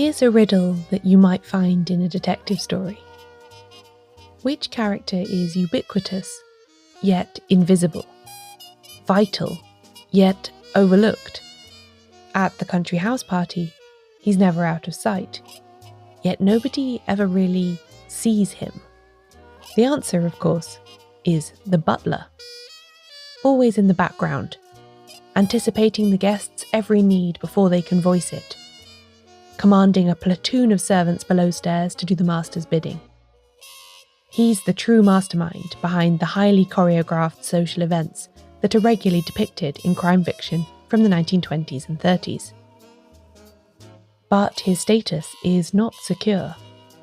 Here's a riddle that you might find in a detective story. Which character is ubiquitous, yet invisible? Vital, yet overlooked? At the country house party, he's never out of sight, yet nobody ever really sees him. The answer, of course, is the butler. Always in the background, anticipating the guests' every need before they can voice it, commanding a platoon of servants below stairs to do the master's bidding. He's the true mastermind behind the highly choreographed social events that are regularly depicted in crime fiction from the 1920s and 30s. But his status is not secure.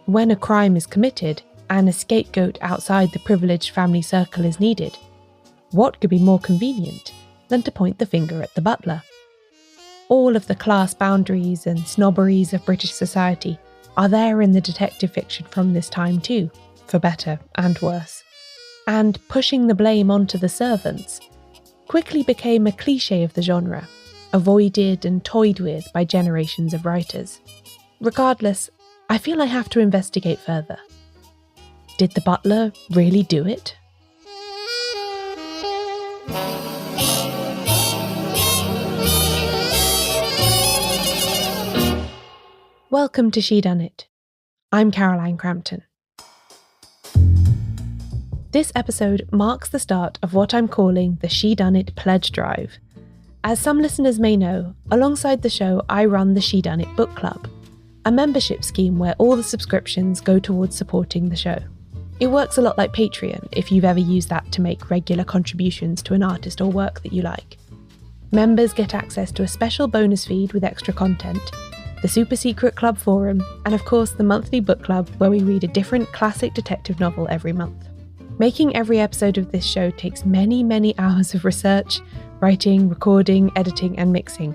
When a crime is committed and a scapegoat outside the privileged family circle is needed, what could be more convenient than to point the finger at the butler? All of the class boundaries and snobberies of British society are there in the detective fiction from this time too, for better and worse. And pushing the blame onto the servants quickly became a cliche of the genre, avoided and toyed with by generations of writers. Regardless, I feel I have to investigate further. Did the butler really do it? Welcome to Shedunnit. I'm Caroline Crampton. This episode marks the start of what I'm calling the Shedunnit Pledge Drive. As some listeners may know, alongside the show I run the Shedunnit Book Club, a membership scheme where all the subscriptions go towards supporting the show. It works a lot like Patreon if you've ever used that to make regular contributions to an artist or work that you like. Members get access to a special bonus feed with extra content, the super secret club forum, and of course the monthly book club where we read a different classic detective novel every month. Making every episode of this show takes many, many hours of research, writing, recording, editing and mixing,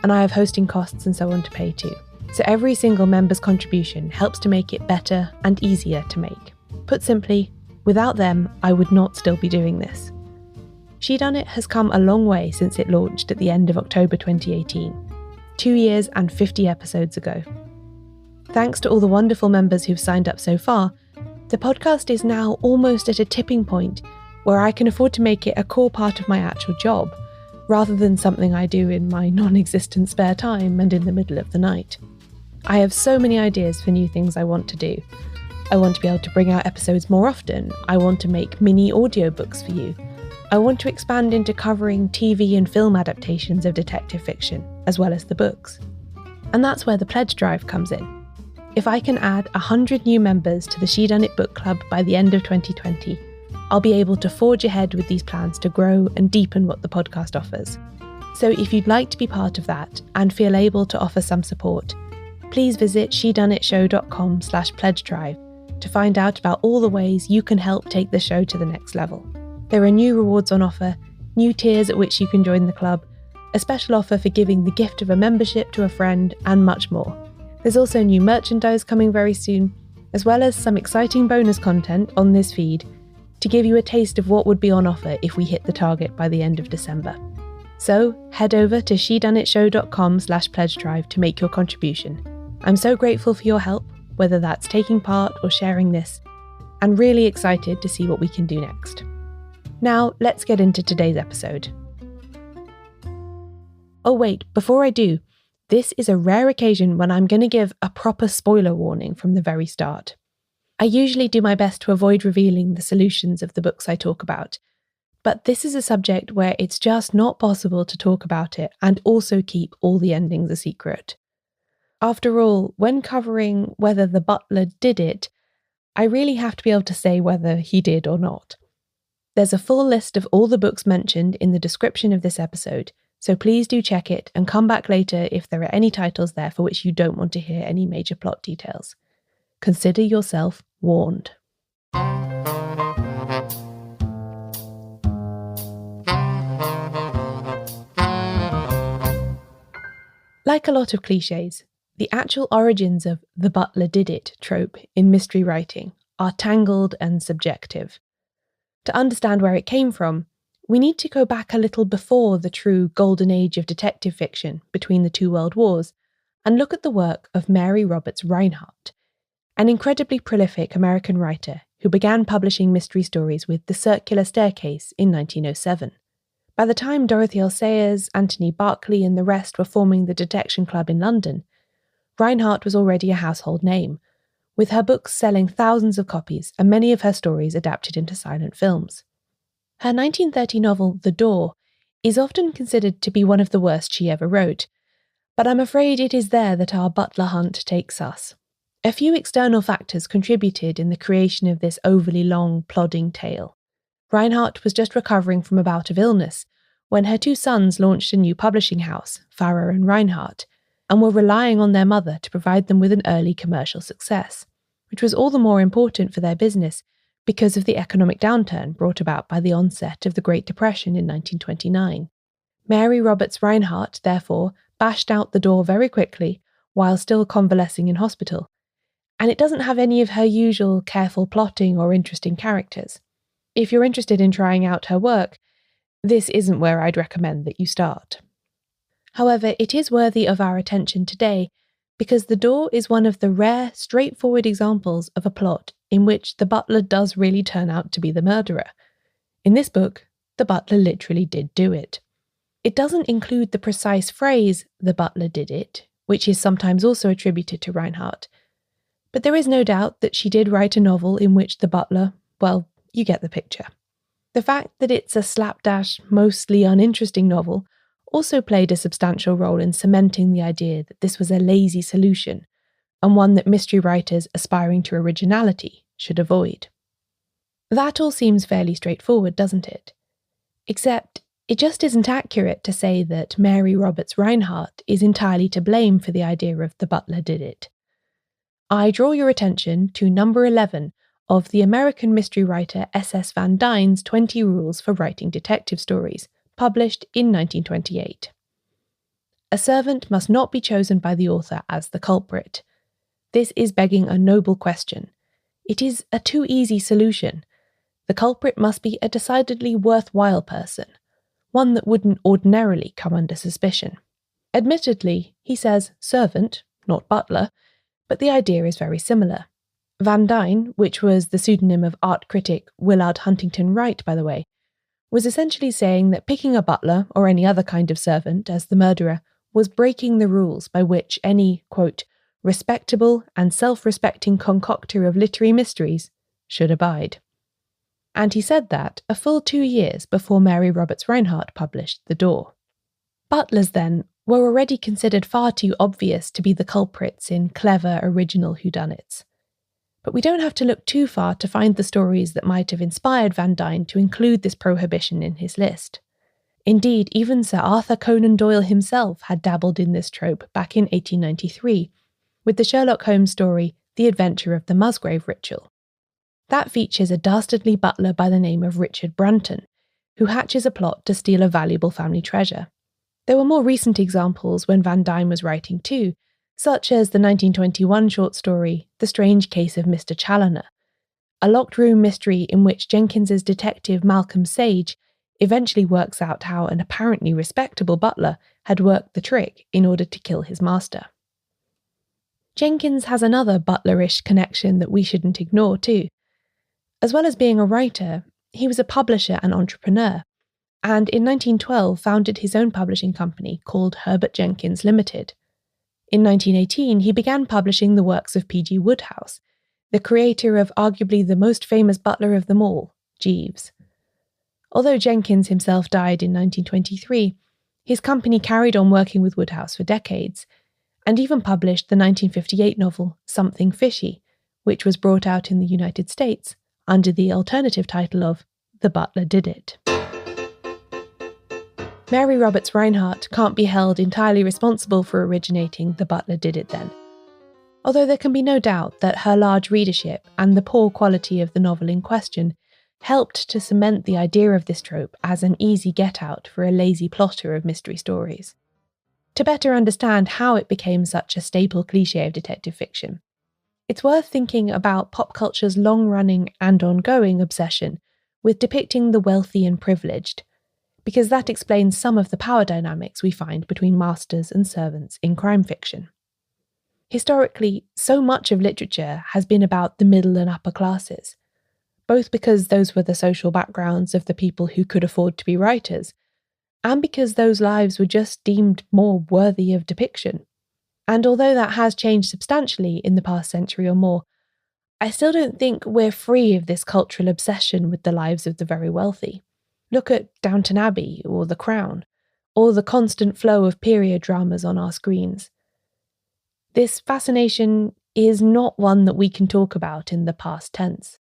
and I have hosting costs and so on to pay too. So every single member's contribution helps to make it better and easier to make. Put simply, without them, I would not still be doing this. Shedunnit has come a long way since it launched at the end of October 2018. 2 years and 50 episodes ago. Thanks to all the wonderful members who've signed up so far, the podcast is now almost at a tipping point where I can afford to make it a core part of my actual job, rather than something I do in my non-existent spare time and in the middle of the night. I have so many ideas for new things I want to do. I want to be able to bring out episodes more often. I want to make mini audiobooks for you. I want to expand into covering TV and film adaptations of detective fiction, as well as the books. And that's where the pledge drive comes in. If I can add 100 new members to the Shedunnit Book Club by the end of 2020, I'll be able to forge ahead with these plans to grow and deepen what the podcast offers. So if you'd like to be part of that and feel able to offer some support, please visit shedunnitshow.com/pledge-drive to find out about all the ways you can help take the show to the next level. There are new rewards on offer, new tiers at which you can join the club, a special offer for giving the gift of a membership to a friend, and much more. There's also new merchandise coming very soon, as well as some exciting bonus content on this feed to give you a taste of what would be on offer if we hit the target by the end of December. So head over to shedunnitshow.com/pledge-drive to make your contribution. I'm so grateful for your help, whether that's taking part or sharing this, and really excited to see what we can do next. Now, let's get into today's episode. Oh wait, before I do, this is a rare occasion when I'm going to give a proper spoiler warning from the very start. I usually do my best to avoid revealing the solutions of the books I talk about, but this is a subject where it's just not possible to talk about it and also keep all the endings a secret. After all, when covering whether the butler did it, I really have to be able to say whether he did or not. There's a full list of all the books mentioned in the description of this episode, so please do check it and come back later if there are any titles there for which you don't want to hear any major plot details. Consider yourself warned. Like a lot of cliches, the actual origins of the Butler Did It trope in mystery writing are tangled and subjective. To understand where it came from, we need to go back a little before the true golden age of detective fiction between the two world wars, and look at the work of Mary Roberts Rinehart, an incredibly prolific American writer who began publishing mystery stories with The Circular Staircase in 1907. By the time Dorothy L. Sayers, Anthony Berkeley and the rest were forming the Detection Club in London, Rinehart was already a household name, with her books selling thousands of copies and many of her stories adapted into silent films. Her 1930 novel The Door is often considered to be one of the worst she ever wrote, but I'm afraid it is there that our Butler hunt takes us. A few external factors contributed in the creation of this overly long, plodding tale. Rinehart was just recovering from a bout of illness when her two sons launched a new publishing house, Farrar and Rinehart, and were relying on their mother to provide them with an early commercial success, which was all the more important for their business because of the economic downturn brought about by the onset of the Great Depression in 1929. Mary Roberts Rinehart, therefore, bashed out the door very quickly while still convalescing in hospital, and it doesn't have any of her usual careful plotting or interesting characters. If you're interested in trying out her work, this isn't where I'd recommend that you start. However, it is worthy of our attention today because The Door is one of the rare, straightforward examples of a plot in which the butler does really turn out to be the murderer. In this book, the butler literally did do it. It doesn't include the precise phrase, "the butler did it," which is sometimes also attributed to Rinehart, but there is no doubt that she did write a novel in which the butler, well, you get the picture. The fact that it's a slapdash, mostly uninteresting novel also played a substantial role in cementing the idea that this was a lazy solution, and one that mystery writers aspiring to originality should avoid. That all seems fairly straightforward, doesn't it? Except, it just isn't accurate to say that Mary Roberts Rinehart is entirely to blame for the idea of The Butler Did It. I draw your attention to number 11 of the American mystery writer S.S. Van Dyne's 20 Rules for Writing Detective Stories, published in 1928. A servant must not be chosen by the author as the culprit. This is begging a noble question. It is a too easy solution. The culprit must be a decidedly worthwhile person, one that wouldn't ordinarily come under suspicion. Admittedly, he says servant, not butler, but the idea is very similar. Van Dyne, which was the pseudonym of art critic Willard Huntington Wright, by the way, was essentially saying that picking a butler or any other kind of servant as the murderer was breaking the rules by which any, quote, respectable and self-respecting concoctor of literary mysteries should abide. And he said that a full 2 years before Mary Roberts Rinehart published The Door. Butlers, then, were already considered far too obvious to be the culprits in clever, original whodunits. But we don't have to look too far to find the stories that might have inspired Van Dyne to include this prohibition in his list. Indeed, even Sir Arthur Conan Doyle himself had dabbled in this trope back in 1893, with the Sherlock Holmes story The Adventure of the Musgrave Ritual. That features a dastardly butler by the name of Richard Brunton, who hatches a plot to steal a valuable family treasure. There were more recent examples when Van Dyne was writing too, such as the 1921 short story The Strange Case of Mr. Challoner, a locked room mystery in which Jenkins's detective Malcolm Sage eventually works out how an apparently respectable butler had worked the trick in order to kill his master. Jenkins has another butlerish connection that we shouldn't ignore too. As well as being a writer, he was a publisher and entrepreneur, and in 1912 founded his own publishing company called Herbert Jenkins Limited. In 1918, he began publishing the works of P.G. Wodehouse, the creator of arguably the most famous butler of them all, Jeeves. Although Jenkins himself died in 1923, his company carried on working with Wodehouse for decades, and even published the 1958 novel Something Fishy, which was brought out in the United States under the alternative title of The Butler Did It. Mary Roberts Rinehart can't be held entirely responsible for originating The Butler Did It then, although there can be no doubt that her large readership and the poor quality of the novel in question helped to cement the idea of this trope as an easy get-out for a lazy plotter of mystery stories. To better understand how it became such a staple cliché of detective fiction, it's worth thinking about pop culture's long-running and ongoing obsession with depicting the wealthy and privileged, because that explains some of the power dynamics we find between masters and servants in crime fiction. Historically, so much of literature has been about the middle and upper classes, both because those were the social backgrounds of the people who could afford to be writers, and because those lives were just deemed more worthy of depiction. And although that has changed substantially in the past century or more, I still don't think we're free of this cultural obsession with the lives of the very wealthy. Look at Downton Abbey or The Crown, or the constant flow of period dramas on our screens. This fascination is not one that we can talk about in the past tense.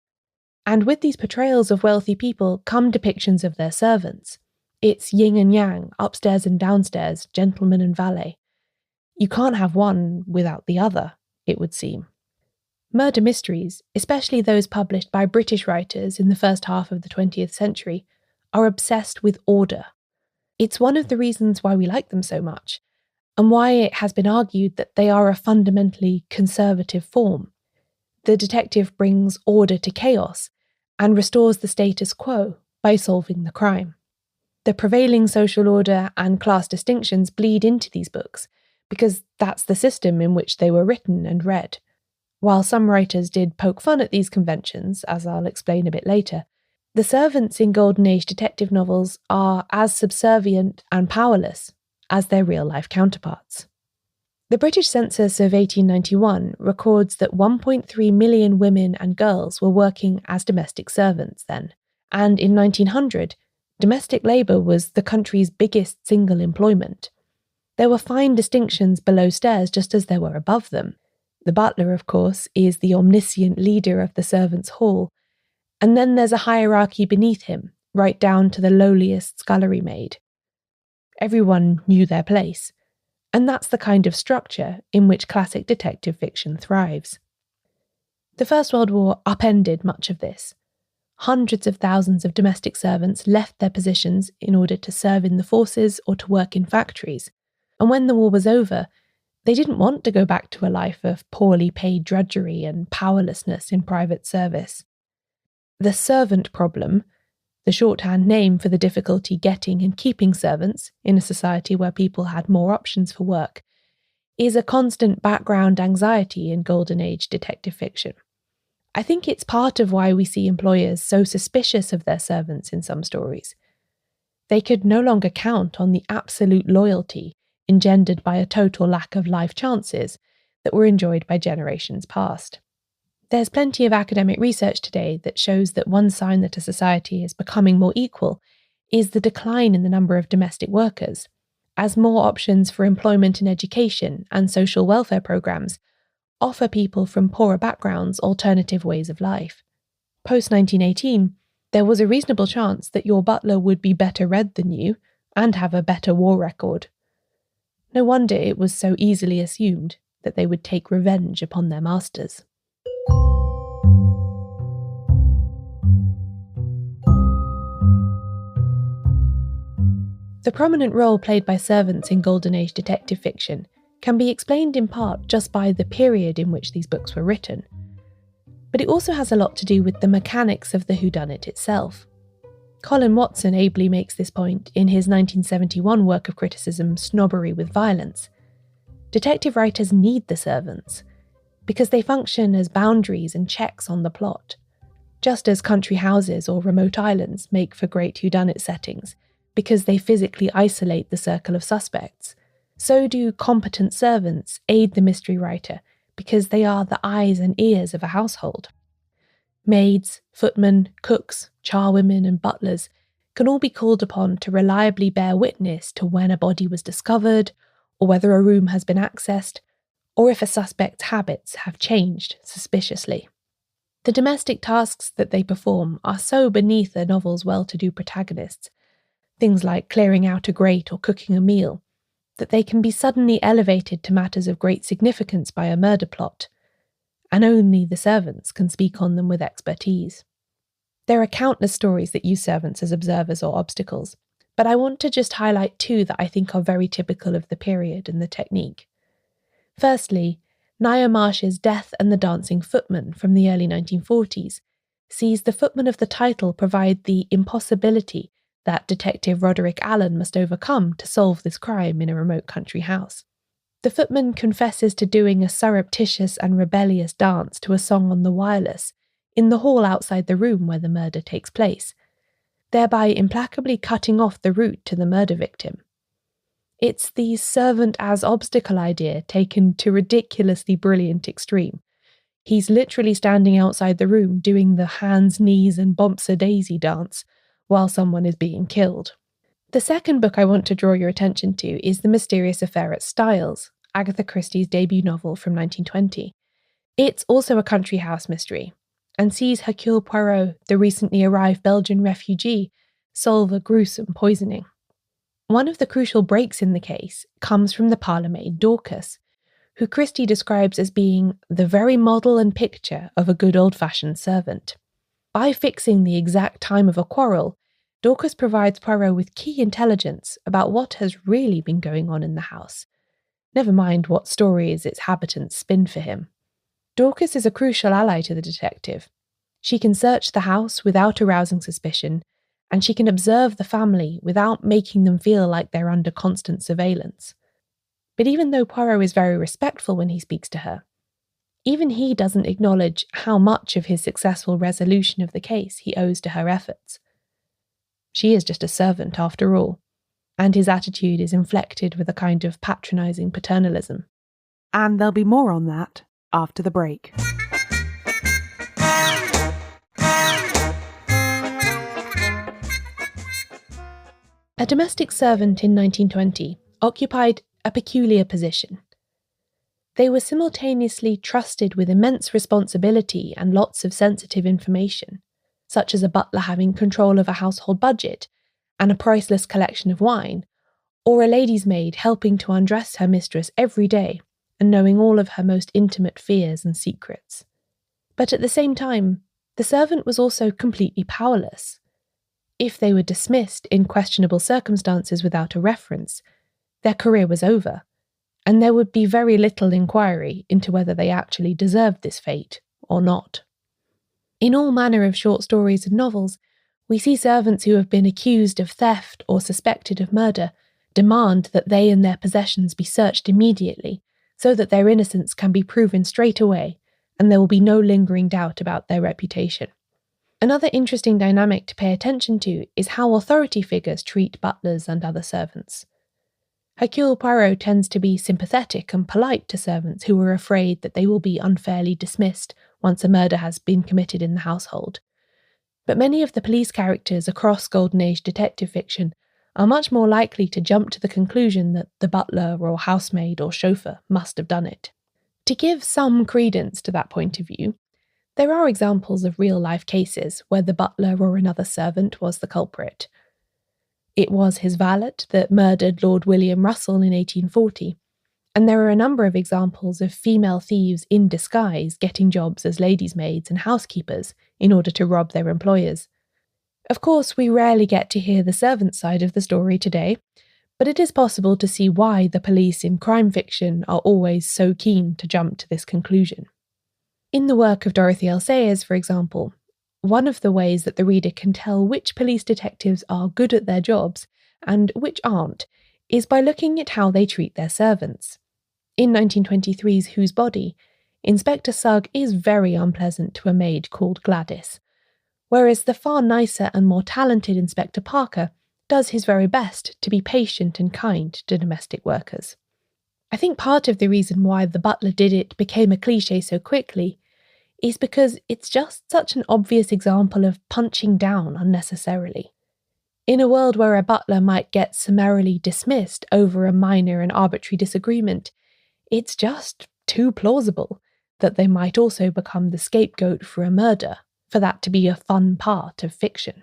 And with these portrayals of wealthy people come depictions of their servants. It's yin and yang, upstairs and downstairs, gentleman and valet. You can't have one without the other, it would seem. Murder mysteries, especially those published by British writers in the first half of the 20th century, are obsessed with order. It's one of the reasons why we like them so much, and why it has been argued that they are a fundamentally conservative form. The detective brings order to chaos and restores the status quo by solving the crime. The prevailing social order and class distinctions bleed into these books, because that's the system in which they were written and read. While some writers did poke fun at these conventions, as I'll explain a bit later, the servants in Golden Age detective novels are as subservient and powerless as their real-life counterparts. The British census of 1891 records that 1.3 million women and girls were working as domestic servants then, and in 1900, domestic labour was the country's biggest single employment. There were fine distinctions below stairs just as there were above them. The butler, of course, is the omniscient leader of the servants' hall, and then there's a hierarchy beneath him, right down to the lowliest scullery maid. Everyone knew their place, and that's the kind of structure in which classic detective fiction thrives. The First World War upended much of this. Hundreds of thousands of domestic servants left their positions in order to serve in the forces or to work in factories, and when the war was over, they didn't want to go back to a life of poorly paid drudgery and powerlessness in private service. The servant problem, the shorthand name for the difficulty getting and keeping servants in a society where people had more options for work, is a constant background anxiety in Golden Age detective fiction. I think it's part of why we see employers so suspicious of their servants in some stories. They could no longer count on the absolute loyalty engendered by a total lack of life chances that were enjoyed by generations past. There's plenty of academic research today that shows that one sign that a society is becoming more equal is the decline in the number of domestic workers, as more options for employment and education and social welfare programs offer people from poorer backgrounds alternative ways of life. Post-1918, there was a reasonable chance that your butler would be better read than you and have a better war record. No wonder it was so easily assumed that they would take revenge upon their masters. The prominent role played by servants in Golden Age detective fiction can be explained in part just by the period in which these books were written. But it also has a lot to do with the mechanics of the whodunit itself. Colin Watson ably makes this point in his 1971 work of criticism, Snobbery with Violence. Detective writers need the servants, because they function as boundaries and checks on the plot. Just as country houses or remote islands make for great whodunit settings, because they physically isolate the circle of suspects, so do competent servants aid the mystery writer, because they are the eyes and ears of a household. Maids, footmen, cooks, charwomen and butlers can all be called upon to reliably bear witness to when a body was discovered, or whether a room has been accessed, or if a suspect's habits have changed suspiciously. The domestic tasks that they perform are so beneath a novel's well-to-do protagonists, things like clearing out a grate or cooking a meal, that they can be suddenly elevated to matters of great significance by a murder plot, and only the servants can speak on them with expertise. There are countless stories that use servants as observers or obstacles, but I want to just highlight two that I think are very typical of the period and the technique. Firstly, Ngaio Marsh's Death and the Dancing Footman from the early 1940s sees the footman of the title provide the impossibility that Detective Roderick Allen must overcome to solve this crime in a remote country house. The footman confesses to doing a surreptitious and rebellious dance to a song on the wireless in the hall outside the room where the murder takes place, thereby implacably cutting off the route to the murder victim. It's the servant as obstacle idea taken to ridiculously brilliant extreme. He's literally standing outside the room doing the hands, knees and bumps-a-daisy dance while someone is being killed. The second book I want to draw your attention to is The Mysterious Affair at Styles, Agatha Christie's debut novel from 1920. It's also a country house mystery, and sees Hercule Poirot, the recently arrived Belgian refugee, solve a gruesome poisoning. One of the crucial breaks in the case comes from the parlour-maid Dorcas, who Christie describes as being the very model and picture of a good old-fashioned servant. By fixing the exact time of a quarrel, Dorcas provides Poirot with key intelligence about what has really been going on in the house, never mind what stories its habitants spin for him. Dorcas is a crucial ally to the detective. She can search the house without arousing suspicion, and she can observe the family without making them feel like they're under constant surveillance. But even though Poirot is very respectful when he speaks to her, even he doesn't acknowledge how much of his successful resolution of the case he owes to her efforts. She is just a servant after all, and his attitude is inflected with a kind of patronising paternalism. And there'll be more on that after the break. A domestic servant in 1920 occupied a peculiar position. They were simultaneously trusted with immense responsibility and lots of sensitive information, such as a butler having control of a household budget and a priceless collection of wine, or a lady's maid helping to undress her mistress every day and knowing all of her most intimate fears and secrets. But at the same time, the servant was also completely powerless. If they were dismissed in questionable circumstances without a reference, their career was over, and there would be very little inquiry into whether they actually deserved this fate or not. In all manner of short stories and novels, we see servants who have been accused of theft or suspected of murder demand that they and their possessions be searched immediately, so that their innocence can be proven straight away, and there will be no lingering doubt about their reputation. Another interesting dynamic to pay attention to is how authority figures treat butlers and other servants. Hercule Poirot tends to be sympathetic and polite to servants who are afraid that they will be unfairly dismissed once a murder has been committed in the household. But many of the police characters across Golden Age detective fiction are much more likely to jump to the conclusion that the butler or housemaid or chauffeur must have done it. To give some credence to that point of view, there are examples of real-life cases where the butler or another servant was the culprit. It was his valet that murdered Lord William Russell in 1840, and there are a number of examples of female thieves in disguise getting jobs as ladies' maids and housekeepers in order to rob their employers. Of course, we rarely get to hear the servant side of the story today, but it is possible to see why the police in crime fiction are always so keen to jump to this conclusion. In the work of Dorothy L. Sayers, for example, one of the ways that the reader can tell which police detectives are good at their jobs and which aren't is by looking at how they treat their servants. In 1923's Whose Body, Inspector Sugg is very unpleasant to a maid called Gladys, whereas the far nicer and more talented Inspector Parker does his very best to be patient and kind to domestic workers. I think part of the reason why The Butler Did It became a cliche so quickly is because it's just such an obvious example of punching down unnecessarily. In a world where a butler might get summarily dismissed over a minor and arbitrary disagreement, it's just too plausible that they might also become the scapegoat for a murder, for that to be a fun part of fiction.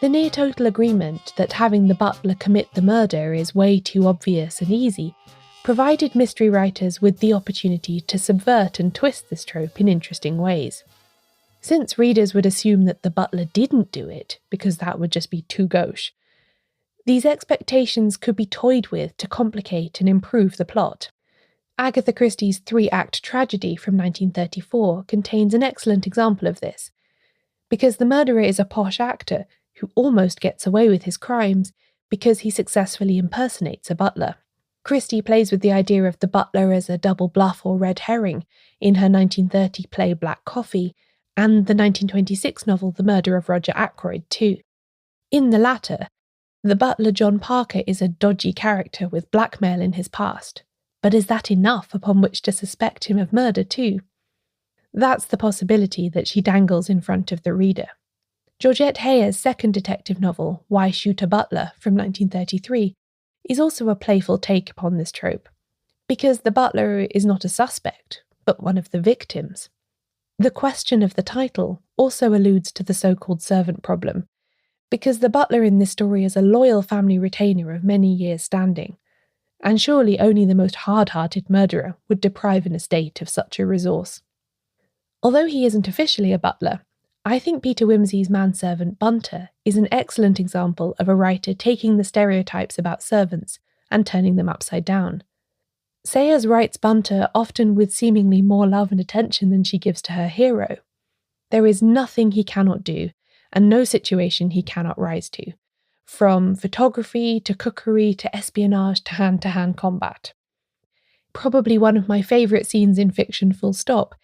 The near-total agreement that having the butler commit the murder is way too obvious and easy provided mystery writers with the opportunity to subvert and twist this trope in interesting ways. Since readers would assume that the butler didn't do it, because that would just be too gauche, these expectations could be toyed with to complicate and improve the plot. Agatha Christie's three-act tragedy from 1934 contains an excellent example of this. Because the murderer is a posh actor who almost gets away with his crimes, because he successfully impersonates a butler. Christie plays with the idea of the butler as a double bluff or red herring in her 1930 play Black Coffee and the 1926 novel The Murder of Roger Ackroyd too. In the latter, the butler John Parker is a dodgy character with blackmail in his past, but is that enough upon which to suspect him of murder too? That's the possibility that she dangles in front of the reader. Georgette Heyer's second detective novel, Why Shoot a Butler, from 1933, is also a playful take upon this trope, because the butler is not a suspect, but one of the victims. The question of the title also alludes to the so-called servant problem, because the butler in this story is a loyal family retainer of many years' standing, and surely only the most hard-hearted murderer would deprive an estate of such a resource. Although he isn't officially a butler, I think Peter Wimsey's manservant Bunter is an excellent example of a writer taking the stereotypes about servants and turning them upside down. Sayers writes Bunter often with seemingly more love and attention than she gives to her hero. There is nothing he cannot do, and no situation he cannot rise to, from photography to cookery to espionage to hand-to-hand combat. Probably one of my favourite scenes in fiction full stop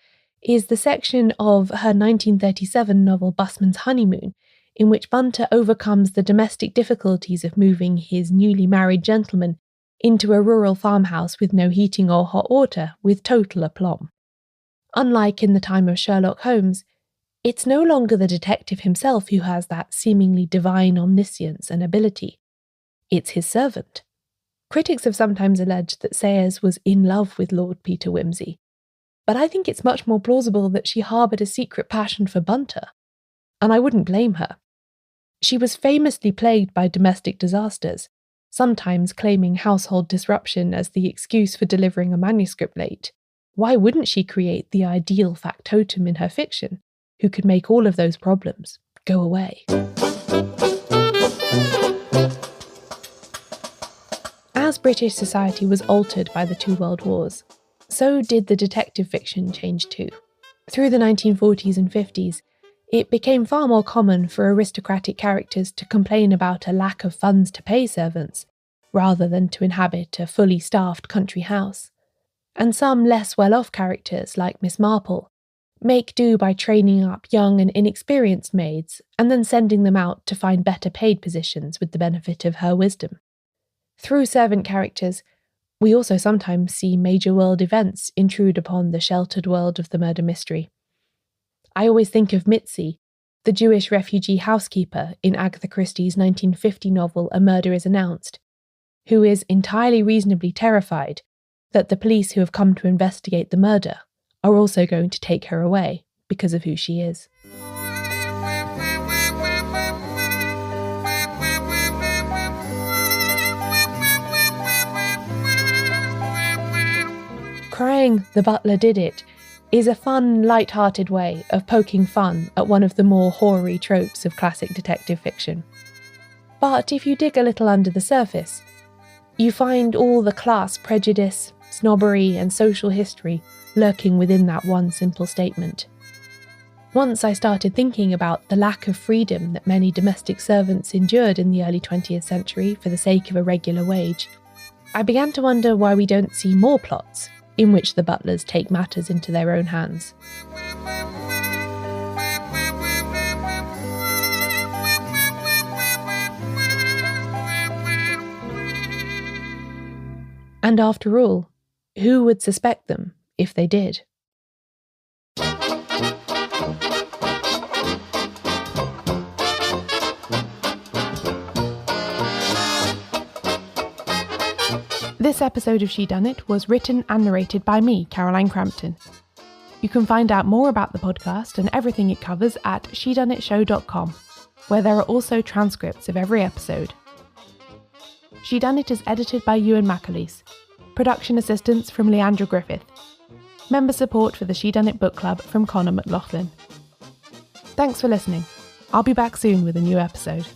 is the section of her 1937 novel Busman's Honeymoon, in which Bunter overcomes the domestic difficulties of moving his newly married gentleman into a rural farmhouse with no heating or hot water with total aplomb. Unlike in the time of Sherlock Holmes, it's no longer the detective himself who has that seemingly divine omniscience and ability. It's his servant. Critics have sometimes alleged that Sayers was in love with Lord Peter Wimsey, but I think it's much more plausible that she harboured a secret passion for Bunter, and I wouldn't blame her. She was famously plagued by domestic disasters, sometimes claiming household disruption as the excuse for delivering a manuscript late. Why wouldn't she create the ideal factotum in her fiction, who could make all of those problems go away? As British society was altered by the two world wars, so did the detective fiction change too. Through the 1940s and 50s, it became far more common for aristocratic characters to complain about a lack of funds to pay servants, rather than to inhabit a fully staffed country house. And some less well-off characters, like Miss Marple, make do by training up young and inexperienced maids and then sending them out to find better paid positions with the benefit of her wisdom. Through servant characters, we also sometimes see major world events intrude upon the sheltered world of the murder mystery. I always think of Mitzi, the Jewish refugee housekeeper in Agatha Christie's 1950 novel A Murder is Announced, who is entirely reasonably terrified that the police who have come to investigate the murder are also going to take her away because of who she is. Crying The Butler Did It is a fun, light-hearted way of poking fun at one of the more hoary tropes of classic detective fiction. But if you dig a little under the surface, you find all the class prejudice, snobbery and social history lurking within that one simple statement. Once I started thinking about the lack of freedom that many domestic servants endured in the early 20th century for the sake of a regular wage, I began to wonder why we don't see more plots in which the butlers take matters into their own hands. And after all, who would suspect them if they did? This episode of Shedunnit was written and narrated by me, Caroline Crampton. You can find out more about the podcast and everything it covers at shedunnitshow.com, where there are also transcripts of every episode. Shedunnit is edited by Euan MacAleece. Production assistance from Leandra Griffith. Member support for the Shedunnit Book Club from Connor McLoughlin. Thanks for listening. I'll be back soon with a new episode.